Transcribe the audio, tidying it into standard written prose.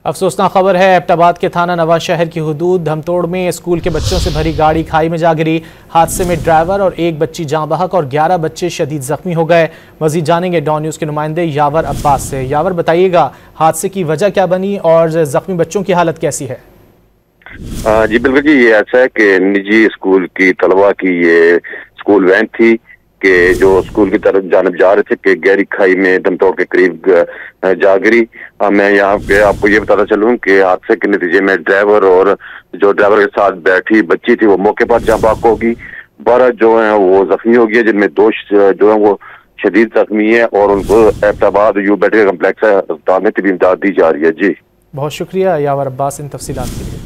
अफसोसनाक खबर है, एबटाबाद के थाना नवाज शहर की हुदूद धमतोड़ में स्कूल के बच्चों से भरी गाड़ी खाई में जा गिरी। हादसे में ड्राइवर और एक बच्ची जाँ बहक और 11 बच्चे शदीद जख्मी हो गए। मजीद जानेंगे डॉन न्यूज़ के नुमाइंदे यावर अब्बास से। यावर, बताइएगा हादसे की वजह क्या बनी और जख्मी बच्चों की हालत कैसी है? जी बिल्कुल जी, ये ऐसा है कि निजी स्कूल की तलबा की ये स्कूल वैन थी कि जो स्कूल की तरफ जानब जा रहे थे कि गहरी खाई में धमतोड़ के करीब जा गिरी। मैं यहाँ पे आपको ये बताना चलूँ कि हादसे के नतीजे में ड्राइवर और जो ड्राइवर के साथ बैठी बच्ची थी वो मौके पर जाँ बाक होगी। 12 जो है वो जख्मी हो गए, जिनमें 2 जो है वो शदीद जख्मी है और उनको एबटाबाद यू मेडिकल कम्प्लेक्स अस्पताल में तबीब इमदाद दी जा रही है। जी बहुत शुक्रिया यावर अब्बास इन तफसीलात के लिए।